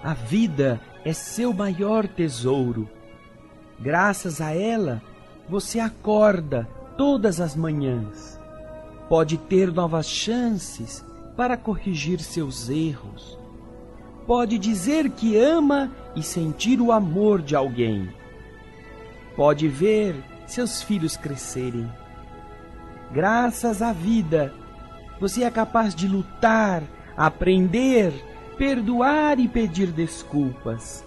A vida é seu maior tesouro. Graças a ela, você acorda todas as manhãs. Pode ter novas chances para corrigir seus erros. Pode dizer que ama e sentir o amor de alguém. Pode ver seus filhos crescerem. Graças à vida, você é capaz de lutar, aprender, perdoar e pedir desculpas.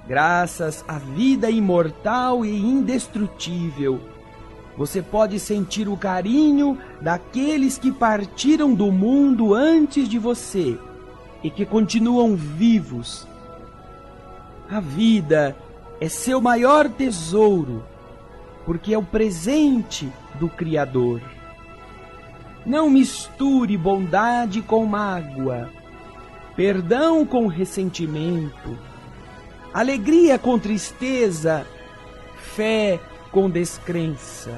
Graças à vida imortal e indestrutível, você pode sentir o carinho daqueles que partiram do mundo antes de você e que continuam vivos. A vida é seu maior tesouro, porque é o presente do Criador. Não misture bondade com mágoa, perdão com ressentimento, alegria com tristeza, fé com descrença.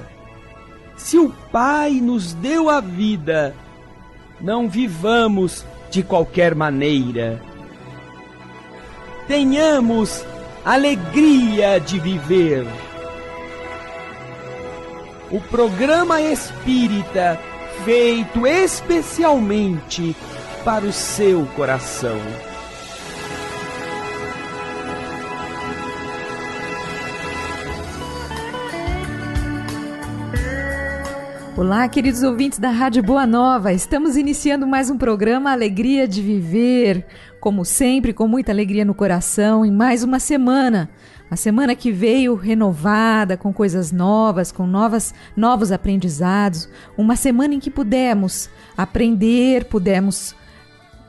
Se o Pai nos deu a vida, não vivamos de qualquer maneira. Tenhamos alegria de viver. O programa espírita feito especialmente para o seu coração. Olá, queridos ouvintes da Rádio Boa Nova. Estamos iniciando mais um programa Alegria de Viver, como sempre, com muita alegria no coração, em mais uma semana. A semana que veio renovada, com coisas novas, com novos aprendizados. Uma semana em que pudemos aprender, pudemos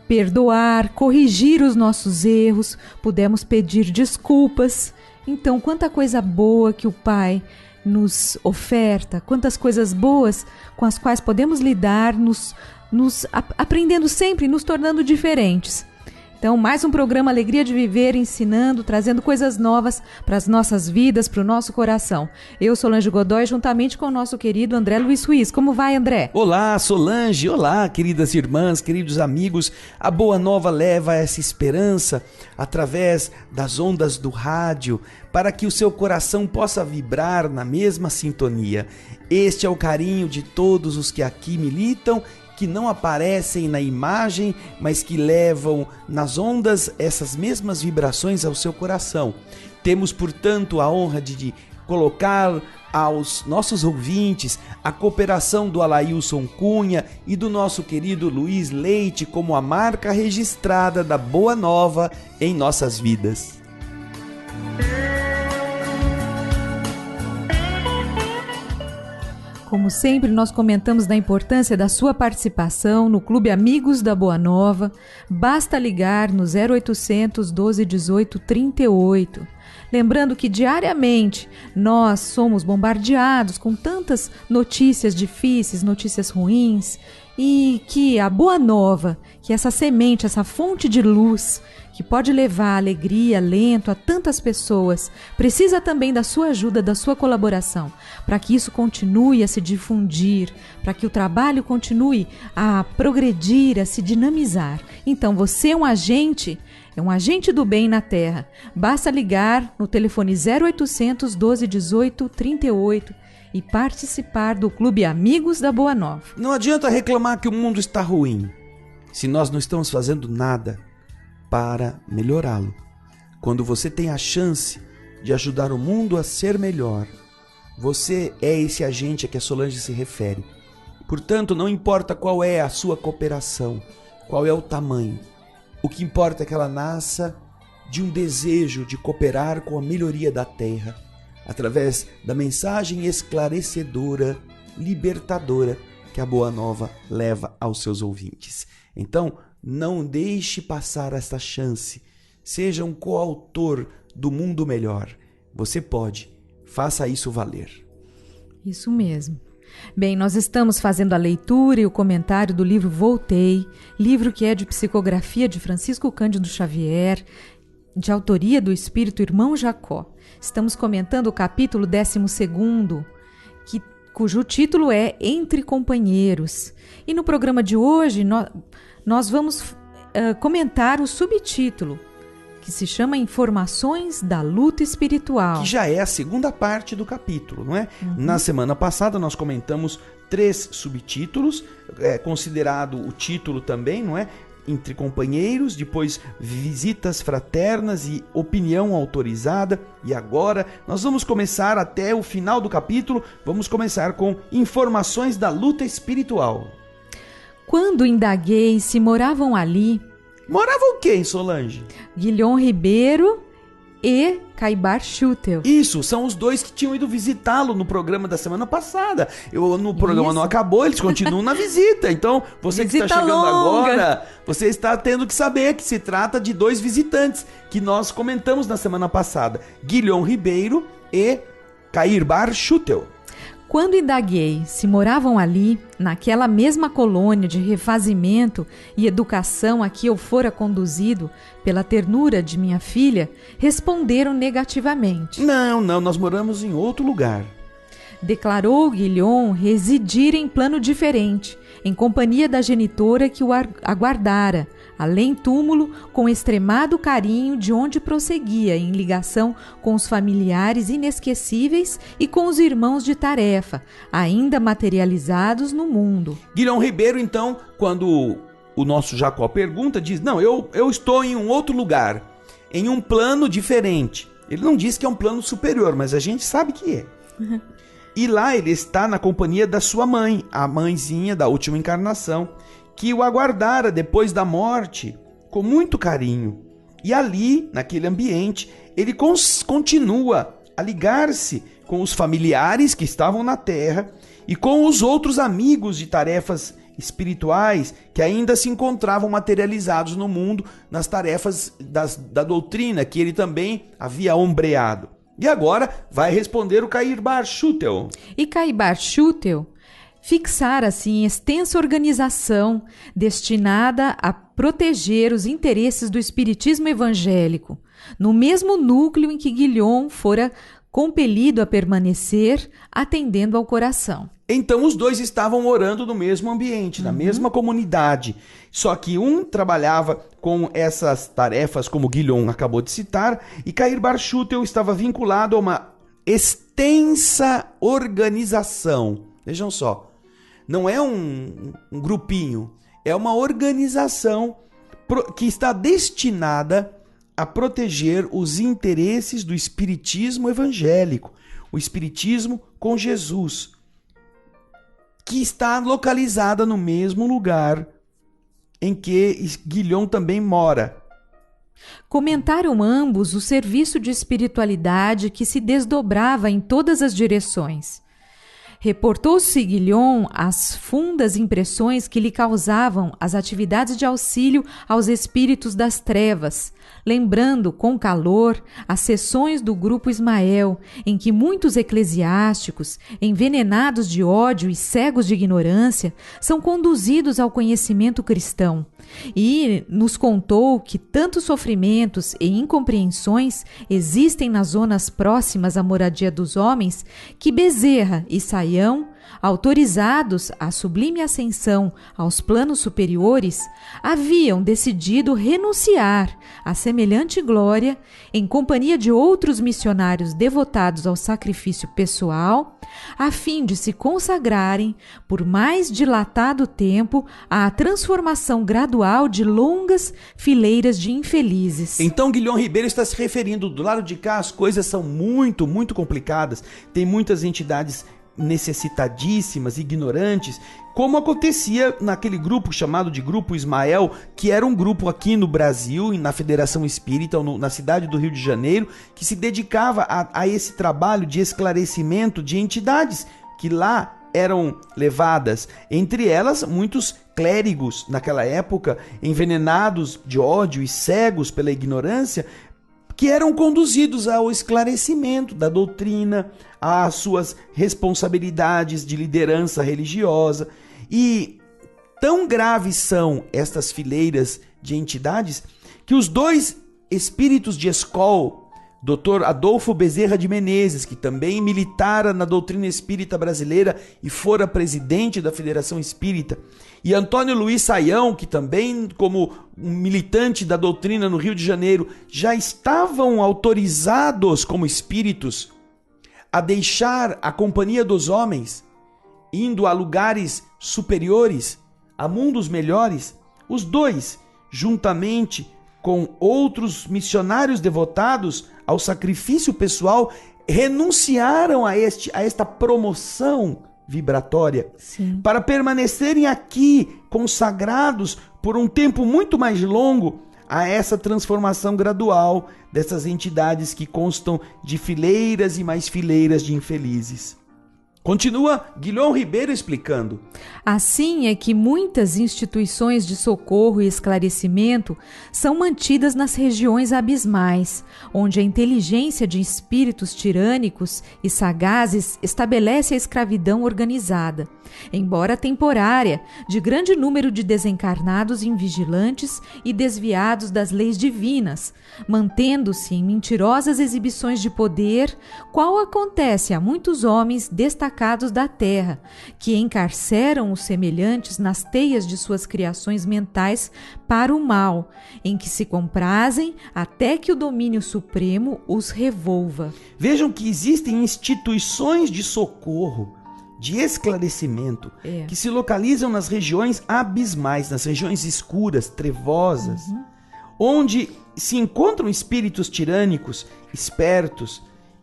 perdoar, corrigir os nossos erros, pudemos pedir desculpas. Então, quanta coisa boa que o Pai nos oferta, quantas coisas boas com as quais podemos lidar, aprendendo sempre, nos tornando diferentes. Então, mais um programa Alegria de Viver, ensinando, trazendo coisas novas para as nossas vidas, para o nosso coração. Eu, Solange Godoy, juntamente com o nosso querido André Luiz Ruiz. Como vai, André? Olá, Solange. Olá, queridas irmãs, queridos amigos. A Boa Nova leva essa esperança através das ondas do rádio para que o seu coração possa vibrar na mesma sintonia. Este é o carinho de todos os que aqui militam, que não aparecem na imagem, mas que levam nas ondas essas mesmas vibrações ao seu coração. Temos, portanto, a honra de colocar aos nossos ouvintes a cooperação do Alailson Cunha e do nosso querido Luiz Leite como a marca registrada da Boa Nova em nossas vidas. Como sempre, nós comentamos da importância da sua participação no Clube Amigos da Boa Nova. Basta ligar no 0800 12 18 38. Lembrando que diariamente nós somos bombardeados com tantas notícias difíceis, notícias ruins, e que a Boa Nova, que essa semente, essa fonte de luz, que pode levar alegria, alento a tantas pessoas, precisa também da sua ajuda, da sua colaboração, para que isso continue a se difundir, para que o trabalho continue a progredir, a se dinamizar. Então você é um agente do bem na Terra. Basta ligar no telefone 0800 12 18 38 e participar do Clube Amigos da Boa Nova. Não adianta reclamar que o mundo está ruim, se nós não estamos fazendo nada para melhorá-lo. Quando você tem a chance de ajudar o mundo a ser melhor, você é esse agente a que a Solange se refere. Portanto, não importa qual é a sua cooperação, qual é o tamanho, o que importa é que ela nasça de um desejo de cooperar com a melhoria da Terra, através da mensagem esclarecedora, libertadora que a Boa Nova leva aos seus ouvintes. Então, não deixe passar esta chance. Seja um coautor do mundo melhor. Você pode. Faça isso valer. Isso mesmo. Bem, nós estamos fazendo a leitura e o comentário do livro Voltei, livro que é de psicografia de Francisco Cândido Xavier, de autoria do espírito Irmão Jacó. Estamos comentando o capítulo 12º, cujo título é Entre Companheiros. E no programa de hoje, nós vamos comentar o subtítulo, que se chama Informações da Luta Espiritual. Que já é a segunda parte do capítulo, não é? Na semana passada nós comentamos 3 subtítulos, considerado o título também, não é? Entre companheiros, depois visitas fraternas e opinião autorizada. E agora nós vamos começar até o final do capítulo, vamos começar com Informações da Luta Espiritual. Quando indaguei se moravam ali... Moravam quem, Solange? Guilhom Ribeiro e Caibar Schutel. Isso, são os 2 que tinham ido visitá-lo no programa da semana passada. No programa não acabou, eles continuam na visita. Então, você que está chegando agora, você está tendo que saber que se trata de 2 visitantes que nós comentamos na semana passada. Guilhom Ribeiro e Caibar Schutel. Quando indaguei se moravam ali, naquela mesma colônia de refazimento e educação a que eu fora conduzido pela ternura de minha filha, responderam negativamente. Não, nós moramos em outro lugar. Declarou Guilhom residir em plano diferente, em companhia da genitora que o aguardara, além túmulo, com extremado carinho, de onde prosseguia em ligação com os familiares inesquecíveis e com os irmãos de tarefa, ainda materializados no mundo. Guilhom Ribeiro, então, quando o nosso Jacó pergunta, diz, não, eu estou em um outro lugar, em um plano diferente. Ele não diz que é um plano superior, mas a gente sabe que é. E lá ele está na companhia da sua mãe, a mãezinha da última encarnação, que o aguardara depois da morte com muito carinho. E ali, naquele ambiente, ele continua a ligar-se com os familiares que estavam na terra e com os outros amigos de tarefas espirituais que ainda se encontravam materializados no mundo nas tarefas da doutrina que ele também havia ombreado. E agora vai responder o Caibar Schutel. E Caibar Schutel fixara-se em extensa organização destinada a proteger os interesses do espiritismo evangélico, no mesmo núcleo em que Guilhom fora compelido a permanecer, atendendo ao coração. Então os 2 estavam orando no mesmo ambiente, na mesma comunidade. Só que um trabalhava com essas tarefas, como Guilhom acabou de citar, e Caibar Schutel estava vinculado a uma extensa organização. Vejam só, não é um grupinho, é uma organização que está destinada a proteger os interesses do espiritismo evangélico, o espiritismo com Jesus, que está localizada no mesmo lugar em que Guilhom também mora. Comentaram ambos o serviço de espiritualidade que se desdobrava em todas as direções. Reportou-se Guilhom as fundas impressões que lhe causavam as atividades de auxílio aos espíritos das trevas, lembrando com calor as sessões do Grupo Ismael, em que muitos eclesiásticos, envenenados de ódio e cegos de ignorância, são conduzidos ao conhecimento cristão. E nos contou que tantos sofrimentos e incompreensões existem nas zonas próximas à moradia dos homens, que Bezerra e Saião, autorizados à sublime ascensão aos planos superiores, haviam decidido renunciar a semelhante glória em companhia de outros missionários devotados ao sacrifício pessoal, a fim de se consagrarem por mais dilatado tempo à transformação gradual de longas fileiras de infelizes. Então Guilhom Ribeiro está se referindo, do lado de cá as coisas são muito, muito complicadas, tem muitas entidades necessitadíssimas, ignorantes, como acontecia naquele grupo chamado de Grupo Ismael, que era um grupo aqui no Brasil, na Federação Espírita, na cidade do Rio de Janeiro, que se dedicava a esse trabalho de esclarecimento de entidades que lá eram levadas, entre elas muitos clérigos naquela época, envenenados de ódio e cegos pela ignorância, que eram conduzidos ao esclarecimento da doutrina, às suas responsabilidades de liderança religiosa. E tão graves são estas fileiras de entidades que os 2 espíritos de Escol, Dr. Adolfo Bezerra de Menezes, que também militara na doutrina espírita brasileira e fora presidente da Federação Espírita, e Antônio Luiz Saião, que também, como um militante da doutrina no Rio de Janeiro, já estavam autorizados como espíritos a deixar a companhia dos homens, indo a lugares superiores, a mundos melhores. Os dois, juntamente com outros missionários devotados ao sacrifício pessoal, renunciaram a esta promoção vibratória. Sim. Para permanecerem aqui consagrados por um tempo muito mais longo a essa transformação gradual dessas entidades que constam de fileiras e mais fileiras de infelizes. Continua Guilhom Ribeiro explicando. Assim é que muitas instituições de socorro e esclarecimento são mantidas nas regiões abismais, onde a inteligência de espíritos tirânicos e sagazes estabelece a escravidão organizada, embora temporária, de grande número de desencarnados invigilantes e desviados das leis divinas, mantendo-se em mentirosas exibições de poder, qual acontece a muitos homens destacados da terra, que encarceram os semelhantes nas teias de suas criações mentais para o mal, em que se comprazem até que o domínio supremo os revolva. Vejam que existem instituições de socorro, de esclarecimento, que se localizam nas regiões abismais, nas regiões escuras, trevosas, onde se encontram espíritos tirânicos, espertos,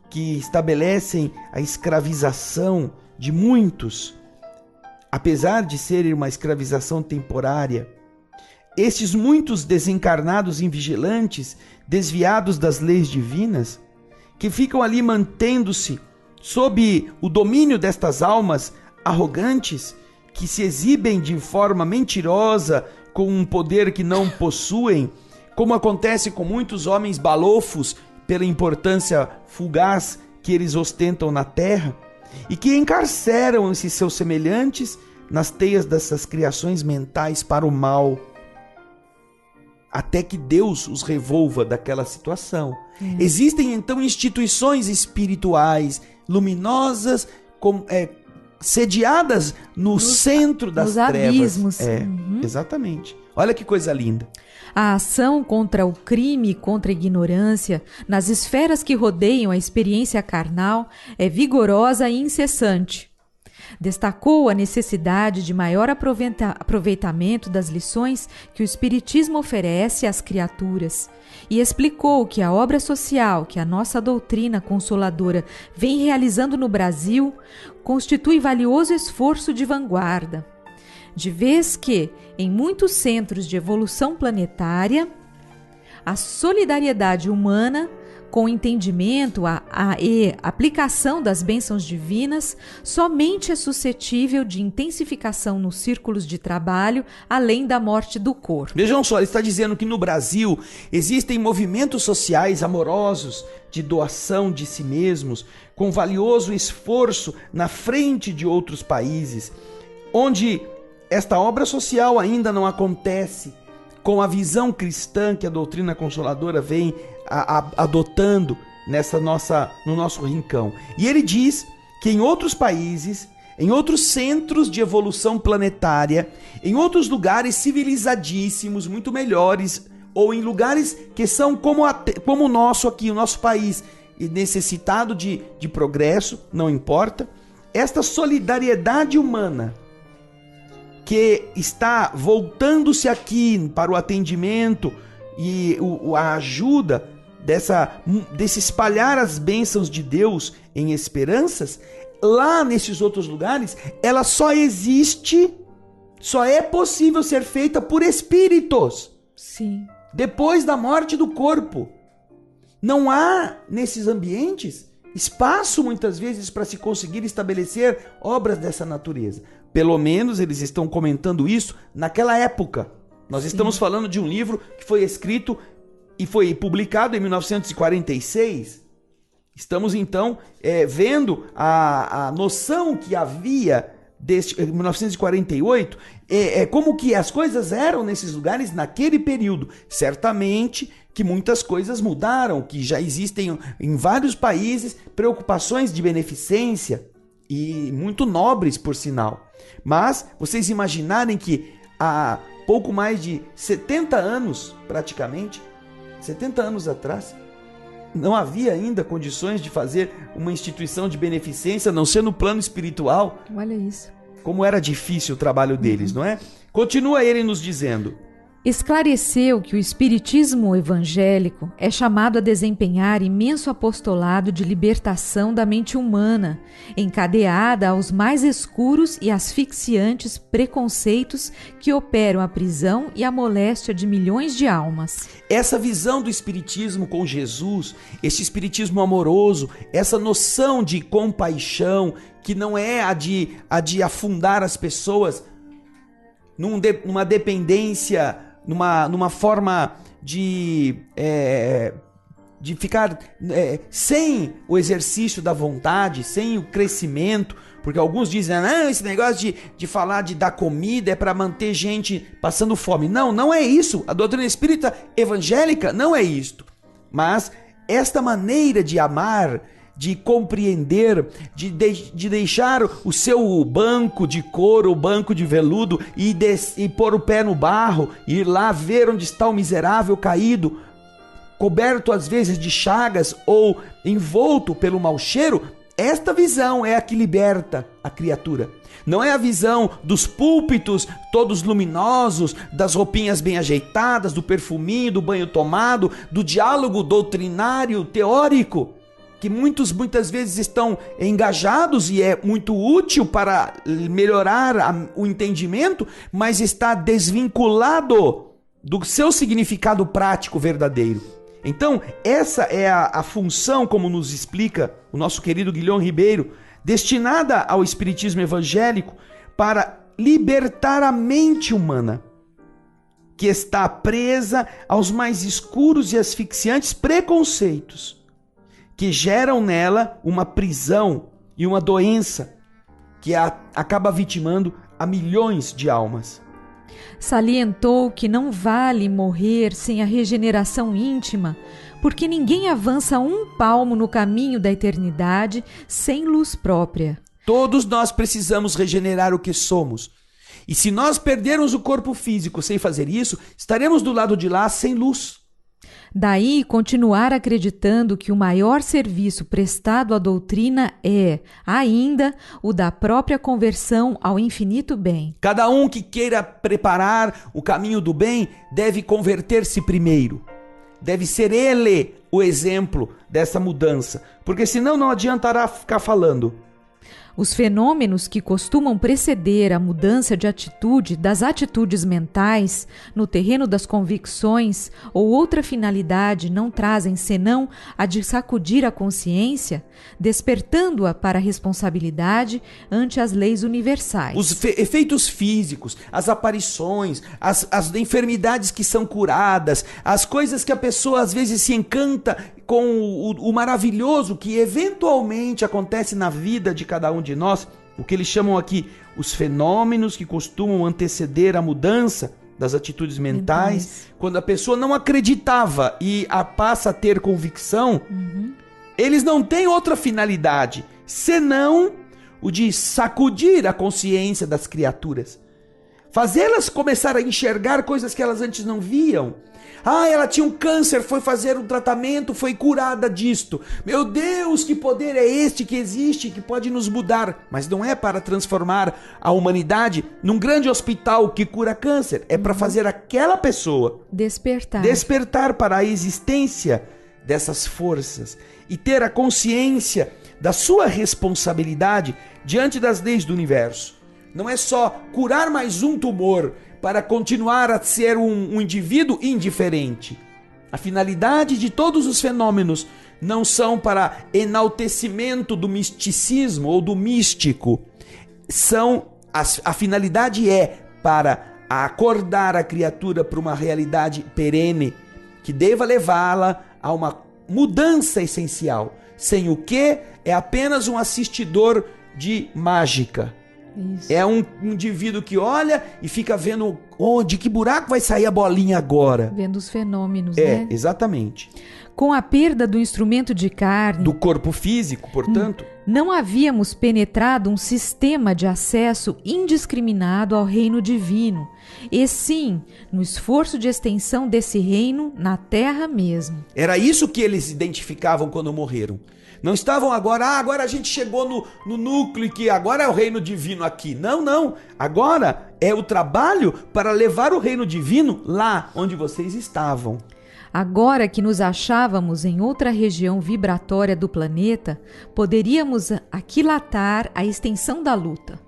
que estabelecem a escravização de muitos, apesar de ser uma escravização temporária. Estes muitos desencarnados invigilantes, desviados das leis divinas, que ficam ali mantendo-se sob o domínio destas almas arrogantes, que se exibem de forma mentirosa, com um poder que não possuem, como acontece com muitos homens balofos pela importância fugaz que eles ostentam na terra, e que encarceram esses seus semelhantes nas teias dessas criações mentais para o mal, até que Deus os revolva daquela situação. Existem então instituições espirituais luminosas, sediadas no centro das trevas. Abismos. Exatamente. Olha que coisa linda. A ação contra o crime e contra a ignorância, nas esferas que rodeiam a experiência carnal, é vigorosa e incessante. Destacou a necessidade de maior aproveitamento das lições que o Espiritismo oferece às criaturas e explicou que a obra social que a nossa doutrina consoladora vem realizando no Brasil constitui valioso esforço de vanguarda, de vez que, em muitos centros de evolução planetária, a solidariedade humana, com entendimento e aplicação das bênçãos divinas, somente é suscetível de intensificação nos círculos de trabalho, além da morte do corpo. Vejam só, ele está dizendo que no Brasil existem movimentos sociais amorosos de doação de si mesmos, com valioso esforço na frente de outros países, onde esta obra social ainda não acontece com a visão cristã que a doutrina consoladora vem adotando no nosso rincão. E ele diz que em outros países, em outros centros de evolução planetária, em outros lugares civilizadíssimos, muito melhores, ou em lugares que são como o nosso aqui, o nosso país, e necessitado de progresso, não importa, esta solidariedade humana que está voltando-se aqui para o atendimento e a ajuda desse espalhar as bênçãos de Deus em esperanças, lá nesses outros lugares, ela só existe, só é possível ser feita por espíritos. Sim. Depois da morte do corpo. Não há nesses ambientes espaço muitas vezes para se conseguir estabelecer obras dessa natureza. Pelo menos eles estão comentando isso naquela época. Nós estamos falando de um livro que foi escrito e foi publicado em 1946. Estamos então vendo a noção que havia em 1948, como que as coisas eram nesses lugares naquele período. Certamente que muitas coisas mudaram, que já existem em vários países preocupações de beneficência, e muito nobres, por sinal. Mas vocês imaginarem que pouco mais de 70 anos, praticamente, 70 anos atrás, não havia ainda condições de fazer uma instituição de beneficência, a não ser no plano espiritual. Olha isso. Como era difícil o trabalho deles, não é? Continua ele nos dizendo: esclareceu que o espiritismo evangélico é chamado a desempenhar imenso apostolado de libertação da mente humana, encadeada aos mais escuros e asfixiantes preconceitos que operam a prisão e a moléstia de milhões de almas. Essa visão do espiritismo com Jesus, esse espiritismo amoroso, essa noção de compaixão, que não é a de afundar as pessoas numa dependência, numa forma de ficar sem o exercício da vontade, sem o crescimento, porque alguns dizem, não, esse negócio de falar de dar comida é para manter gente passando fome. Não, não é isso. A doutrina espírita evangélica não é isto. Mas esta maneira de amar, de compreender, de deixar o seu banco de couro, o banco de veludo e pôr o pé no barro, e ir lá ver onde está o miserável caído, coberto às vezes de chagas ou envolto pelo mau cheiro. Esta visão é a que liberta a criatura. Não é a visão dos púlpitos todos luminosos, das roupinhas bem ajeitadas, do perfuminho, do banho tomado, do diálogo doutrinário, teórico, que muitas vezes estão engajados e é muito útil para melhorar o entendimento, mas está desvinculado do seu significado prático verdadeiro. Então, essa é a função, como nos explica o nosso querido Guilherme Ribeiro, destinada ao espiritismo evangélico para libertar a mente humana, que está presa aos mais escuros e asfixiantes preconceitos, que geram nela uma prisão e uma doença que acaba vitimando a milhões de almas. Salientou que não vale morrer sem a regeneração íntima, porque ninguém avança um palmo no caminho da eternidade sem luz própria. Todos nós precisamos regenerar o que somos. E se nós perdermos o corpo físico sem fazer isso, estaremos do lado de lá sem luz. Daí continuar acreditando que o maior serviço prestado à doutrina é, ainda, o da própria conversão ao infinito bem. Cada um que queira preparar o caminho do bem deve converter-se primeiro. Deve ser ele o exemplo dessa mudança, porque senão não adiantará ficar falando. Os fenômenos que costumam preceder a mudança de atitude das atitudes mentais no terreno das convicções ou outra finalidade não trazem senão a de sacudir a consciência, despertando-a para a responsabilidade ante as leis universais. Os efeitos físicos, as aparições, as enfermidades que são curadas, as coisas que a pessoa às vezes se encanta com o maravilhoso que eventualmente acontece na vida de cada um de nós, o que eles chamam aqui os fenômenos que costumam anteceder a mudança das atitudes mentais. Quando a pessoa não acreditava e passa a ter convicção, eles não têm outra finalidade senão o de sacudir a consciência das criaturas, fazê-las começar a enxergar coisas que elas antes não viam. Ela tinha um câncer, foi fazer um tratamento, foi curada disto. Meu Deus, que poder é este que existe, que pode nos mudar? Mas não é para transformar a humanidade num grande hospital que cura câncer. É para fazer aquela pessoa despertar para a existência dessas forças e ter a consciência da sua responsabilidade diante das leis do universo. Não é só curar mais um tumor para continuar a ser um indivíduo indiferente. A finalidade de todos os fenômenos não são para enaltecimento do misticismo ou do místico. A finalidade é para acordar a criatura para uma realidade perene, que deva levá-la a uma mudança essencial, sem o que é apenas um assistidor de mágica. Isso. É um indivíduo que olha e fica vendo de que buraco vai sair a bolinha agora. Vendo os fenômenos, né? Exatamente. Com a perda do instrumento de carne, do corpo físico, portanto, não havíamos penetrado um sistema de acesso indiscriminado ao reino divino, e sim, no esforço de extensão desse reino na terra mesmo. era isso que eles identificavam quando morreram. Não estavam agora a gente chegou no núcleo e que agora é o reino divino aqui. Não, não. Agora é o trabalho para levar o reino divino lá onde vocês estavam. Agora que nos achávamos em outra região vibratória do planeta, poderíamos aquilatar a extensão da luta.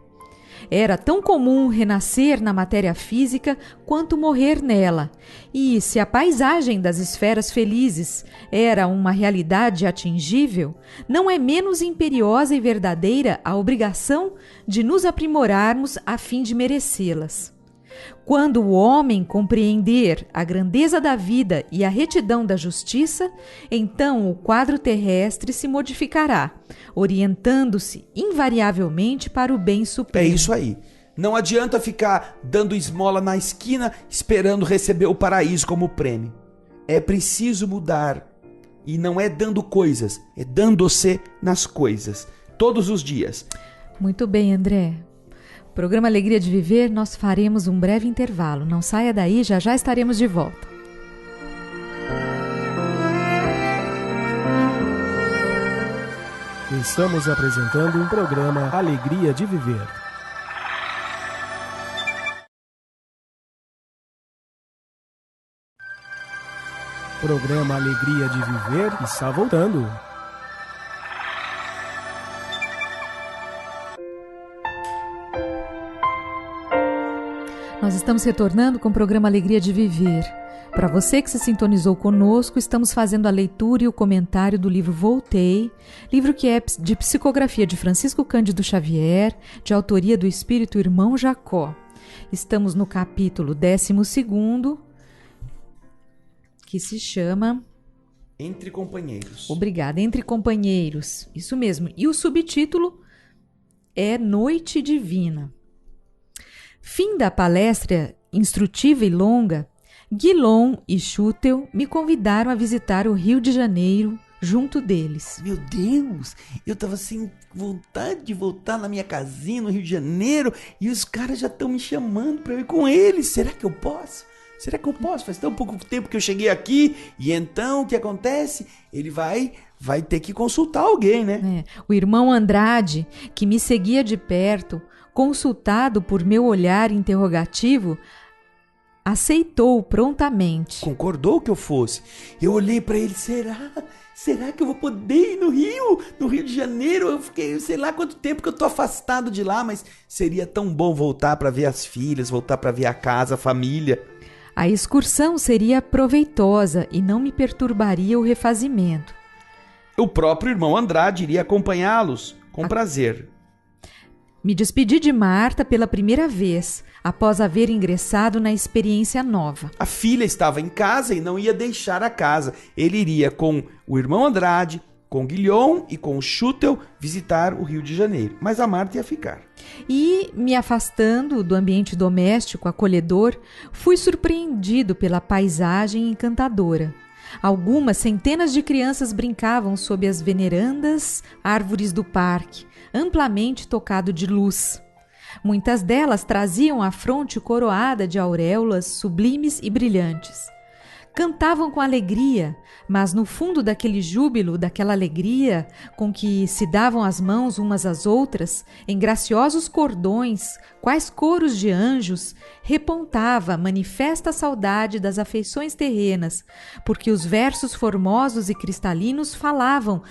Era tão comum renascer na matéria física quanto morrer nela. E se a paisagem das esferas felizes era uma realidade atingível, não é menos imperiosa e verdadeira a obrigação de nos aprimorarmos a fim de merecê-las. Quando o homem compreender a grandeza da vida e a retidão da justiça, então o quadro terrestre se modificará, orientando-se invariavelmente para o bem supremo. É isso aí. Não adianta ficar dando esmola na esquina esperando receber o paraíso como prêmio. É preciso mudar. E não é dando coisas, é dando-se nas coisas. Todos os dias. Muito bem, André. Programa Alegria de Viver, nós faremos um breve intervalo. Não saia daí, já já estaremos de volta. Estamos apresentando o programa Alegria de Viver. Programa Alegria de Viver está voltando. Nós estamos retornando com o programa Alegria de Viver. Para você que se sintonizou conosco, estamos fazendo a leitura e o comentário do livro Voltei, livro que é de psicografia de Francisco Cândido Xavier, de autoria do espírito irmão Jacó. Estamos no capítulo 12º, que se chama... Entre Companheiros. Obrigada, Entre Companheiros. Isso mesmo. E o subtítulo é Noite Divina. Fim da palestra instrutiva e longa, Guilom e Schutel me convidaram a visitar o Rio de Janeiro junto deles. Meu Deus, eu tava sem vontade de voltar na minha casinha no Rio de Janeiro e os caras já estão me chamando para eu ir com eles. Será que eu posso? Será que eu posso? Faz tão pouco tempo que eu cheguei aqui e então o que acontece? Ele vai ter que consultar alguém, né? O irmão Andrade, que me seguia de perto, consultado por meu olhar interrogativo, aceitou prontamente. Concordou que eu fosse. Eu olhei para ele, será que eu vou poder ir no Rio de Janeiro? Eu fiquei, sei lá quanto tempo que eu tô afastado de lá, mas seria tão bom voltar para ver as filhas, voltar para ver a casa, a família. A excursão seria proveitosa e não me perturbaria o refazimento. O próprio irmão Andrade iria acompanhá-los com prazer. Me despedi de Marta pela primeira vez, após haver ingressado na experiência nova. A filha estava em casa e não ia deixar a casa. Ele iria com o irmão Andrade, com Guilhom e com o Schutel visitar o Rio de Janeiro. Mas a Marta ia ficar. E, me afastando do ambiente doméstico acolhedor, fui surpreendido pela paisagem encantadora. Algumas centenas de crianças brincavam sob as venerandas árvores do parque, amplamente tocado de luz. Muitas delas traziam a fronte coroada de auréolas sublimes e brilhantes. Cantavam com alegria, mas no fundo daquele júbilo, daquela alegria com que se davam as mãos umas às outras, em graciosos cordões, quais coros de anjos, repontava manifesta saudade das afeições terrenas, porque os versos formosos e cristalinos falavam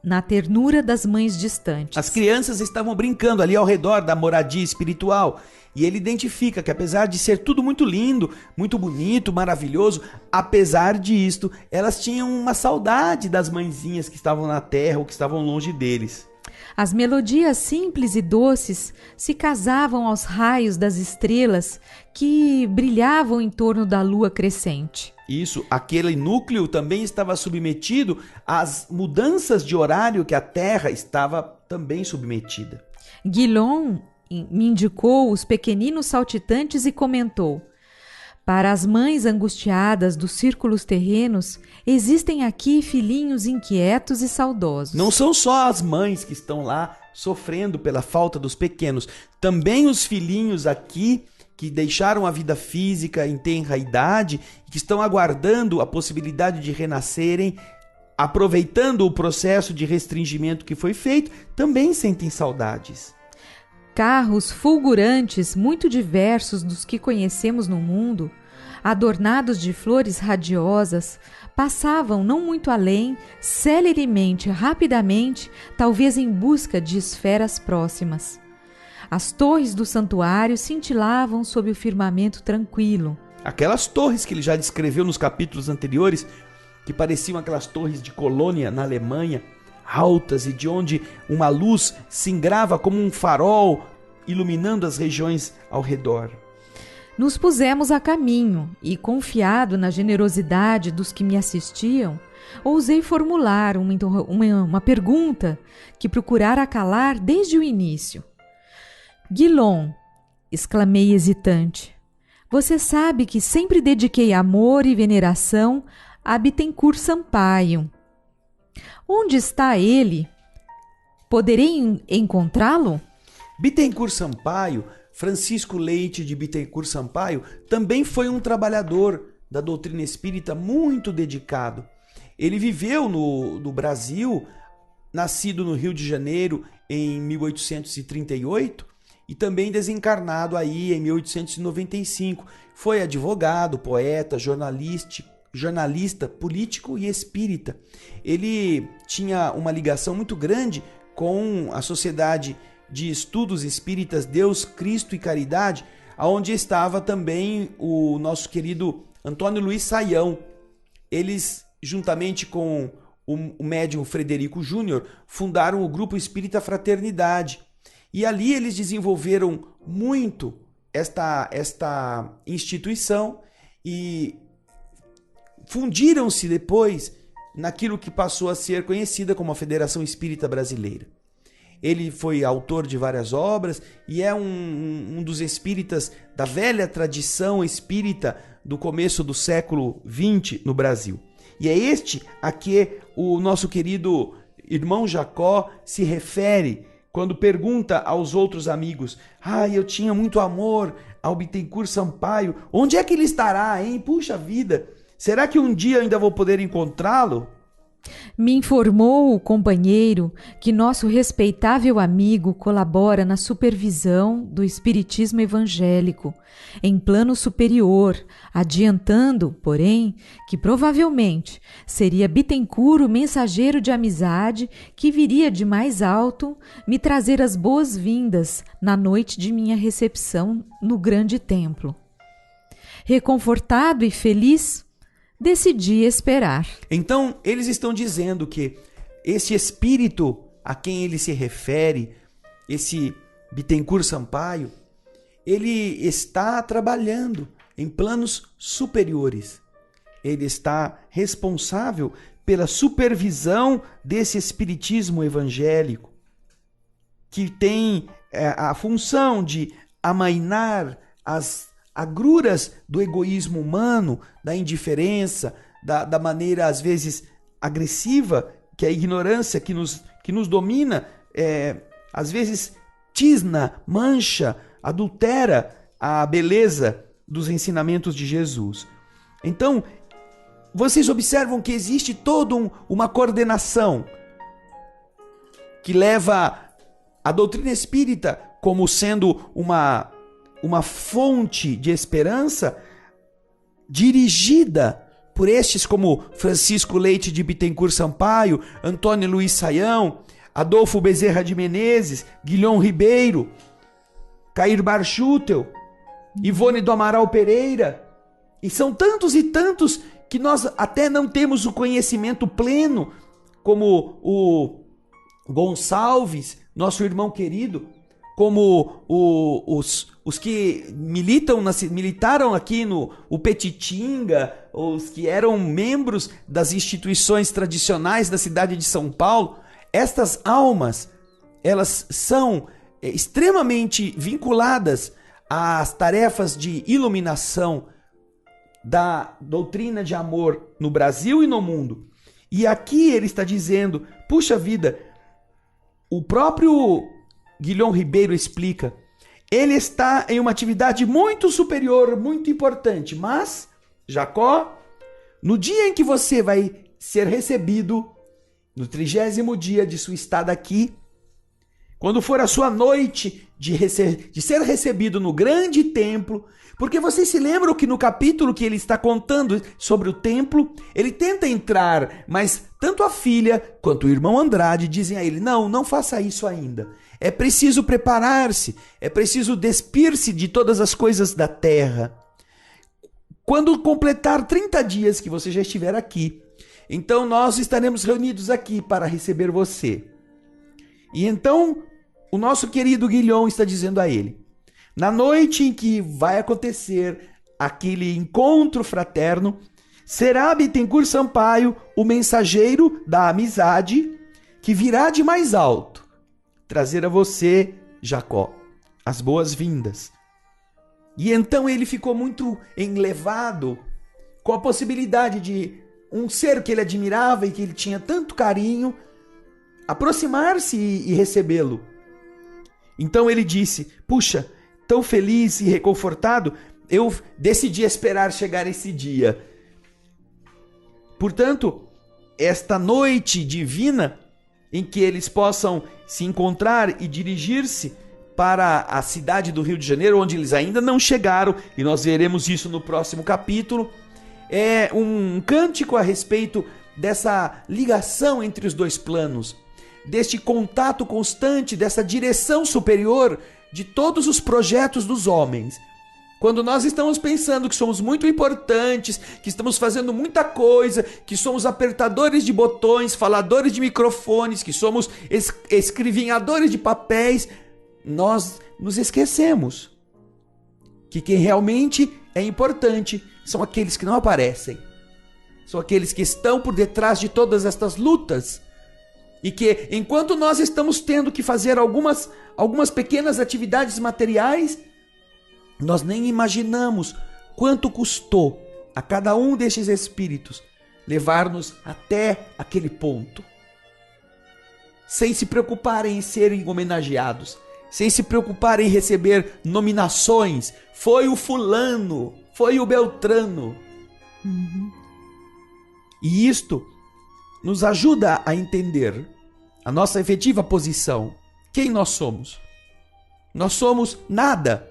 na ternura das mães distantes. As crianças estavam brincando ali ao redor da moradia espiritual e ele identifica que apesar de ser tudo muito lindo, muito bonito, maravilhoso, apesar disto, elas tinham uma saudade das mãezinhas que estavam na terra ou que estavam longe deles. As melodias simples e doces se casavam aos raios das estrelas que brilhavam em torno da lua crescente. Isso, aquele núcleo também estava submetido às mudanças de horário que a Terra estava também submetida. Guilhom me indicou os pequeninos saltitantes e comentou: Para as mães angustiadas dos círculos terrenos, existem aqui filhinhos inquietos e saudosos. Não são só as mães que estão lá sofrendo pela falta dos pequenos, também os filhinhos aqui que deixaram a vida física em tenra idade e que estão aguardando a possibilidade de renascerem, aproveitando o processo de restringimento que foi feito, também sentem saudades. Carros fulgurantes, muito diversos dos que conhecemos no mundo, adornados de flores radiosas, passavam não muito além, celeremente, rapidamente, talvez em busca de esferas próximas. As torres do santuário cintilavam sob o firmamento tranquilo. Aquelas torres que ele já descreveu nos capítulos anteriores, que pareciam aquelas torres de Colônia na Alemanha, altas e de onde uma luz singrava como um farol, iluminando as regiões ao redor. Nos pusemos a caminho e, confiado na generosidade dos que me assistiam, ousei formular uma pergunta que procurara calar desde o início. Guilhom, exclamei hesitante, você sabe que sempre dediquei amor e veneração a Bittencourt Sampaio. Onde está ele? Poderei encontrá-lo? Bittencourt Sampaio, Francisco Leite de Bittencourt Sampaio, também foi um trabalhador da doutrina espírita muito dedicado. Ele viveu no Brasil, nascido no Rio de Janeiro em 1838 e também desencarnado aí em 1895. Foi advogado, poeta, jornalista, político e espírita. Ele tinha uma ligação muito grande com a Sociedade de Estudos Espíritas Deus, Cristo e Caridade, onde estava também o nosso querido Antônio Luiz Saião. Eles, juntamente com o médium Frederico Júnior, fundaram o Grupo Espírita Fraternidade. E ali eles desenvolveram muito esta instituição e fundiram-se depois naquilo que passou a ser conhecida como a Federação Espírita Brasileira. Ele foi autor de várias obras e é um dos espíritas da velha tradição espírita do começo do século XX no Brasil. E é este a que o nosso querido irmão Jacó se refere quando pergunta aos outros amigos: eu tinha muito amor ao Bittencourt Sampaio, onde é que ele estará, hein? Puxa vida, será que um dia eu ainda vou poder encontrá-lo? Me informou o companheiro que nosso respeitável amigo colabora na supervisão do espiritismo evangélico, em plano superior, adiantando, porém, que provavelmente seria Bittencourt o mensageiro de amizade que viria de mais alto me trazer as boas-vindas na noite de minha recepção no grande templo. Reconfortado e feliz, decidi esperar. Então, eles estão dizendo que esse espírito a quem ele se refere, esse Bittencourt Sampaio, ele está trabalhando em planos superiores. Ele está responsável pela supervisão desse espiritismo evangélico, que tem a função de amainar as agruras do egoísmo humano, da indiferença, da maneira às vezes agressiva, que é a ignorância que nos domina, às vezes tisna, mancha, adultera a beleza dos ensinamentos de Jesus. Então, vocês observam que existe toda uma coordenação que leva a doutrina espírita como sendo uma fonte de esperança, dirigida por estes como Francisco Leite de Bittencourt Sampaio, Antônio Luiz Saião, Adolfo Bezerra de Menezes, Guilhom Ribeiro, Cair Barchutel, Ivone do Amaral Pereira, e são tantos e tantos que nós até não temos o conhecimento pleno, como o Gonçalves, nosso irmão querido, como os que militaram aqui no Petitinga, os que eram membros das instituições tradicionais da cidade de São Paulo. Estas almas, elas são extremamente vinculadas às tarefas de iluminação da doutrina de amor no Brasil e no mundo. E aqui ele está dizendo, puxa vida, o próprio Guilhom Ribeiro explica, ele está em uma atividade muito superior, muito importante, mas, Jacó, no dia em que você vai ser recebido, no 30º dia de sua estada aqui, quando for a sua noite de ser recebido no grande templo, porque vocês se lembram que no capítulo que ele está contando sobre o templo, ele tenta entrar, mas tanto a filha quanto o irmão Andrade dizem a ele, não faça isso ainda. É preciso preparar-se, é preciso despir-se de todas as coisas da terra. Quando completar 30 dias que você já estiver aqui, então nós estaremos reunidos aqui para receber você. E então o nosso querido Guilhom está dizendo a ele, na noite em que vai acontecer aquele encontro fraterno, será Bittencourt Sampaio o mensageiro da amizade que virá de mais alto trazer a você, Jacó, as boas-vindas. E então ele ficou muito enlevado com a possibilidade de um ser que ele admirava e que ele tinha tanto carinho aproximar-se e recebê-lo. Então ele disse, puxa, tão feliz e reconfortado, eu decidi esperar chegar esse dia. Portanto, esta noite divina em que eles possam se encontrar e dirigir-se para a cidade do Rio de Janeiro, onde eles ainda não chegaram, e nós veremos isso no próximo capítulo, é um cântico a respeito dessa ligação entre os dois planos, deste contato constante, dessa direção superior de todos os projetos dos homens. Quando nós estamos pensando que somos muito importantes, que estamos fazendo muita coisa, que somos apertadores de botões, faladores de microfones, que somos escrivinhadores de papéis, nós nos esquecemos que quem realmente é importante são aqueles que não aparecem. São aqueles que estão por detrás de todas estas lutas. E que enquanto nós estamos tendo que fazer algumas pequenas atividades materiais, nós nem imaginamos quanto custou a cada um destes espíritos levar-nos até aquele ponto. Sem se preocuparem em serem homenageados, sem se preocuparem em receber nominações. Foi o fulano, foi o Beltrano. E isto nos ajuda a entender a nossa efetiva posição. Quem nós somos? Nós somos nada.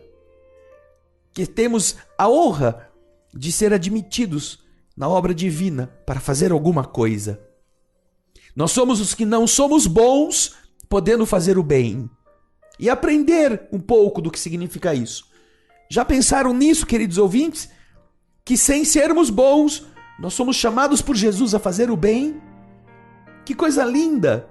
Que temos a honra de ser admitidos na obra divina para fazer alguma coisa. Nós somos os que não somos bons, podendo fazer o bem. E aprender um pouco do que significa isso. Já pensaram nisso, queridos ouvintes? Que sem sermos bons, nós somos chamados por Jesus a fazer o bem? Que coisa linda!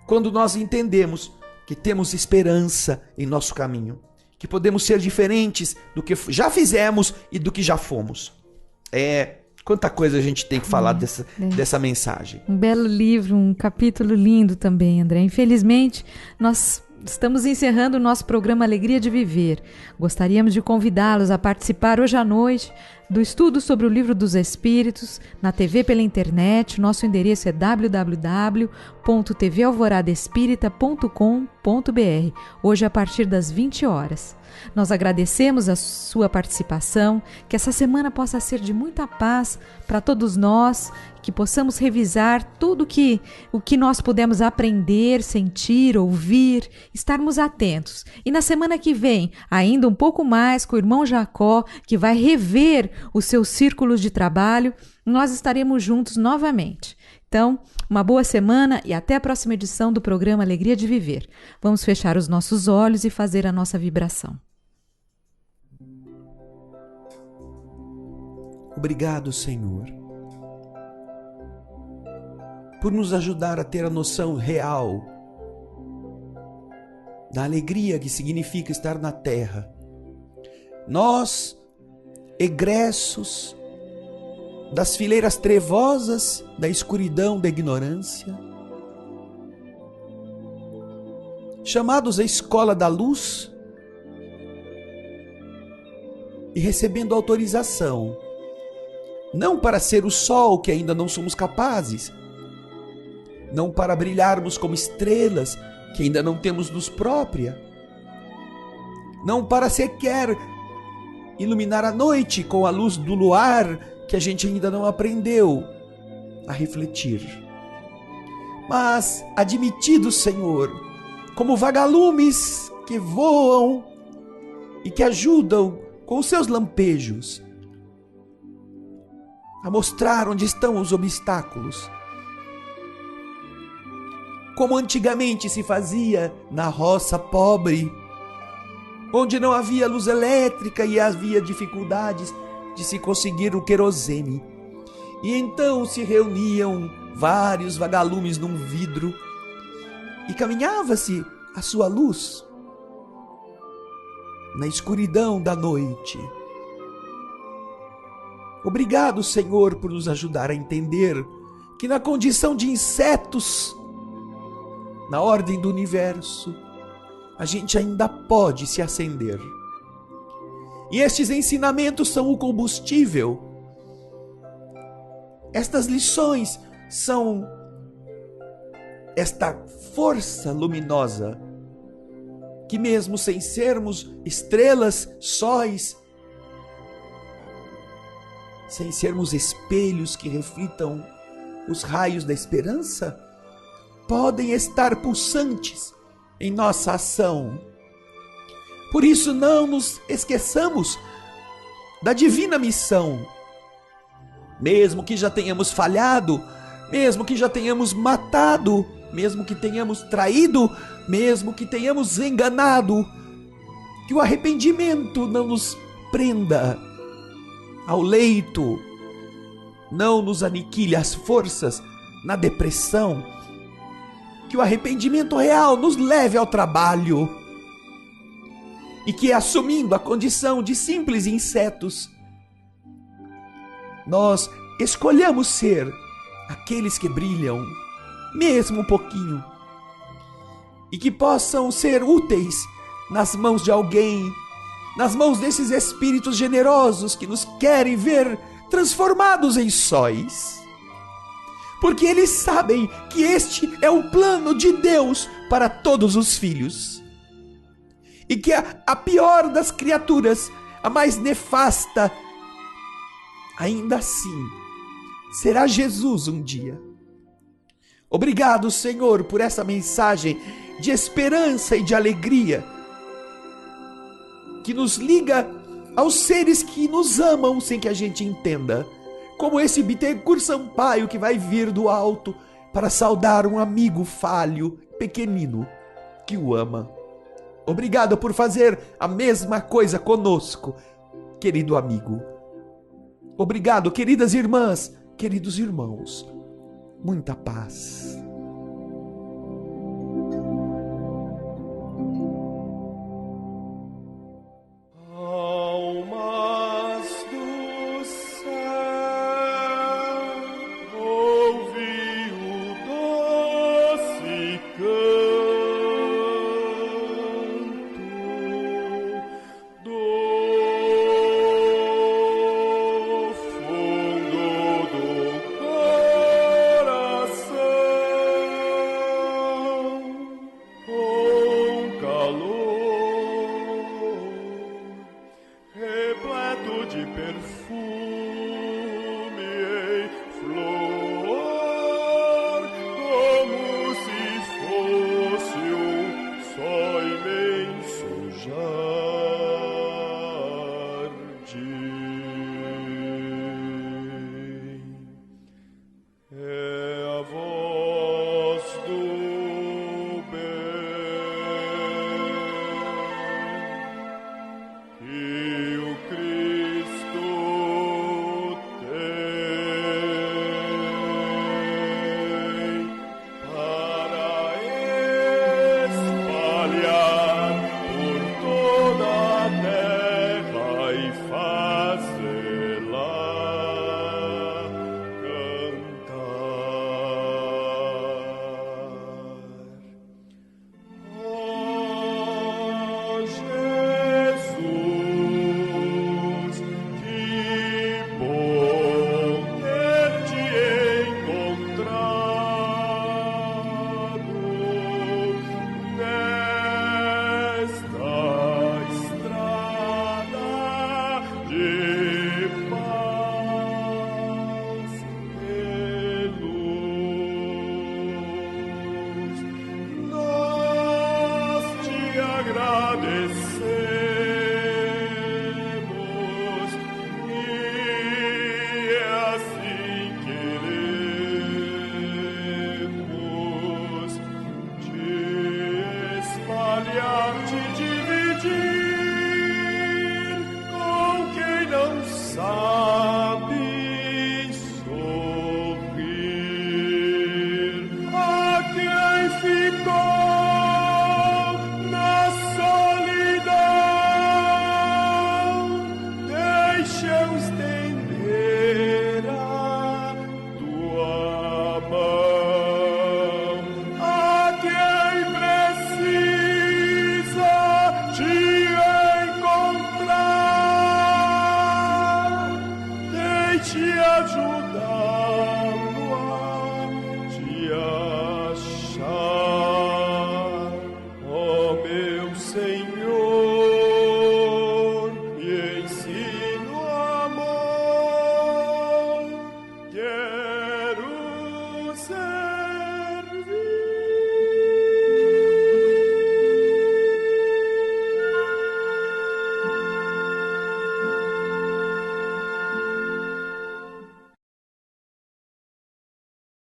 Quando nós entendemos que temos esperança em nosso caminho. Que podemos ser diferentes do que já fizemos e do que já fomos. Quanta coisa a gente tem que falar dessa mensagem. Um belo livro, um capítulo lindo também, André. Infelizmente, nós estamos encerrando o nosso programa Alegria de Viver. Gostaríamos de convidá-los a participar hoje à noite do estudo sobre o Livro dos Espíritos, na TV pela internet. Nosso endereço é www.tvalvoradespirita.com.br, hoje a partir das 20 horas. Nós agradecemos a sua participação, que essa semana possa ser de muita paz para todos nós, que possamos revisar tudo o que nós pudemos aprender, sentir, ouvir, estarmos atentos. E na semana que vem, ainda um pouco mais com o irmão Jacó, que vai rever os seus círculos de trabalho, nós estaremos juntos novamente. Então, uma boa semana e até a próxima edição do programa Alegria de Viver. Vamos fechar os nossos olhos e fazer a nossa vibração. Obrigado, Senhor, por nos ajudar a ter a noção real da alegria que significa estar na terra. Nós, egressos das fileiras trevosas da escuridão da ignorância, chamados à escola da luz, e recebendo autorização, não para ser o sol que ainda não somos capazes, não para brilharmos como estrelas que ainda não temos luz própria, não para sequer iluminar a noite com a luz do luar que a gente ainda não aprendeu a refletir, mas admitido, Senhor, como vagalumes que voam e que ajudam com os seus lampejos a mostrar onde estão os obstáculos, como antigamente se fazia na roça pobre, onde não havia luz elétrica e havia dificuldades de se conseguir o querosene. E então se reuniam vários vagalumes num vidro e caminhava-se a sua luz na escuridão da noite. Obrigado, Senhor, por nos ajudar a entender que na condição de insetos, na ordem do universo, a gente ainda pode se acender. E estes ensinamentos são o combustível. Estas lições são esta força luminosa que, mesmo sem sermos estrelas, sóis, sem sermos espelhos que reflitam os raios da esperança, podem estar pulsantes em nossa ação. Por isso, não nos esqueçamos da divina missão. Mesmo que já tenhamos falhado, mesmo que já tenhamos matado, mesmo que tenhamos traído, mesmo que tenhamos enganado, que o arrependimento não nos prenda ao leito, não nos aniquile as forças na depressão, que o arrependimento real nos leve ao trabalho e que, assumindo a condição de simples insetos, nós escolhamos ser aqueles que brilham, mesmo um pouquinho, e que possam ser úteis nas mãos de alguém, nas mãos desses espíritos generosos que nos querem ver transformados em sóis. Porque eles sabem que este é o plano de Deus para todos os filhos. E que a pior das criaturas, a mais nefasta, ainda assim será Jesus um dia. Obrigado, Senhor, por essa mensagem de esperança e de alegria, que nos liga aos seres que nos amam sem que a gente entenda, como esse Bittencourt Sampaio que vai vir do alto para saudar um amigo falho, pequenino, que o ama. Obrigado por fazer a mesma coisa conosco, querido amigo. Obrigado, queridas irmãs, queridos irmãos. Muita paz. Fundo do coração. Senhor.